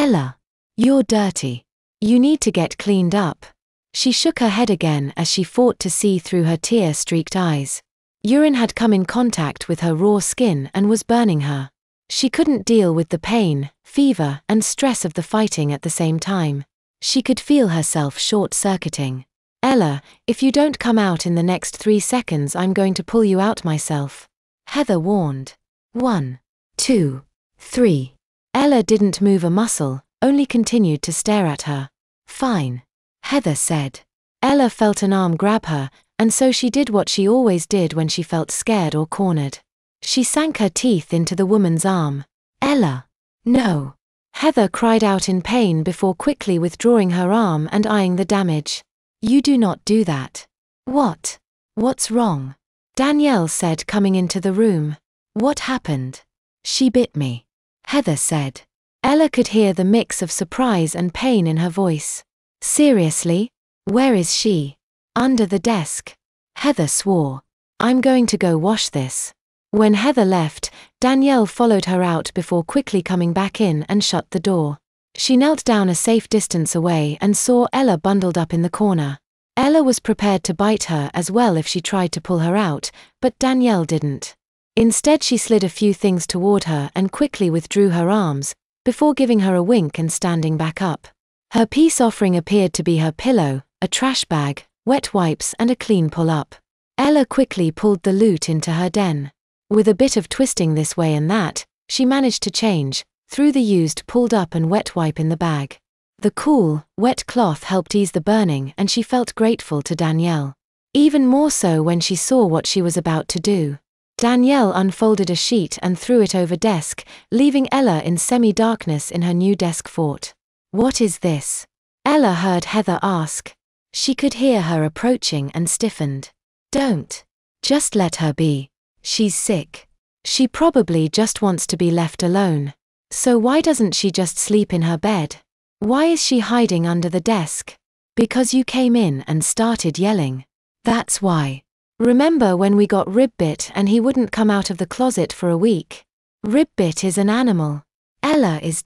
Ella, you're dirty. You need to get cleaned up. She shook her head again as she fought to see through her tear-streaked eyes. Urine had come in contact with her raw skin and was burning her. She couldn't deal with the pain, fever, and stress of the fighting at the same time. She could feel herself short-circuiting. Ella, if you don't come out in the next 3 seconds, I'm going to pull you out myself, Heather warned. 1, 2, 3. Ella didn't move a muscle, only continued to stare at her. Fine, Heather said. Ella felt an arm grab her, and so she did what she always did when she felt scared or cornered. She sank her teeth into the woman's arm. Ella, no. Heather cried out in pain before quickly withdrawing her arm and eyeing the damage. You do not do that. What? What's wrong? Danielle said, coming into the room. What happened? She bit me, Heather said. Ella could hear the mix of surprise and pain in her voice. Seriously? Where is she? Under the desk. Heather swore. I'm going to go wash this. When Heather left, Danielle followed her out before quickly coming back in and shut the door. She knelt down a safe distance away and saw Ella bundled up in the corner. Ella was prepared to bite her as well if she tried to pull her out, but Danielle didn't. Instead, she slid a few things toward her and quickly withdrew her arms, before giving her a wink and standing back up. Her peace offering appeared to be her pillow, a trash bag, wet wipes and a clean pull-up. Ella quickly pulled the loot into her den. With a bit of twisting this way and that, she managed to change, threw the used pulled up and wet wipe in the bag. The cool, wet cloth helped ease the burning and she felt grateful to Danielle. Even more so when she saw what she was about to do. Danielle unfolded a sheet and threw it over desk, leaving Ella in semi-darkness in her new desk fort. What is this? Ella heard Heather ask. She could hear her approaching and stiffened. Don't. Just let her be. She's sick. She probably just wants to be left alone. So why doesn't she just sleep in her bed? Why is she hiding under the desk? Because you came in and started yelling. That's why. Remember when we got Ribbit and he wouldn't come out of the closet for a week? Ribbit is an animal. Ella is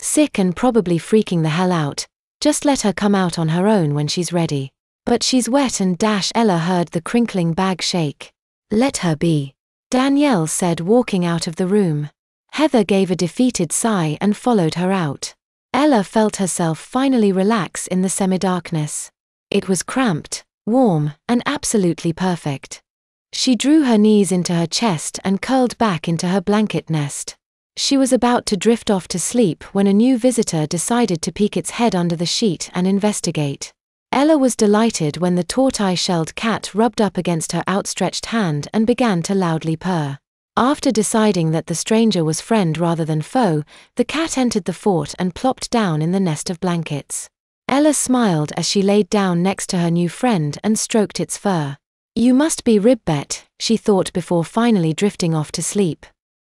sick and probably freaking the hell out. Just let her come out on her own when she's ready. But she's wet and Ella heard the crinkling bag shake. Let her be, Danielle said, walking out of the room. Heather gave a defeated sigh and followed her out. Ella felt herself finally relax in the semi-darkness. It was cramped, warm, and absolutely perfect. She drew her knees into her chest and curled back into her blanket nest. She was about to drift off to sleep when a new visitor decided to peek its head under the sheet and investigate. Ella was delighted when the tortoise-shelled cat rubbed up against her outstretched hand and began to loudly purr. After deciding that the stranger was friend rather than foe, the cat entered the fort and plopped down in the nest of blankets. Ella smiled as she laid down next to her new friend and stroked its fur. You must be Ribbit, she thought before finally drifting off to sleep.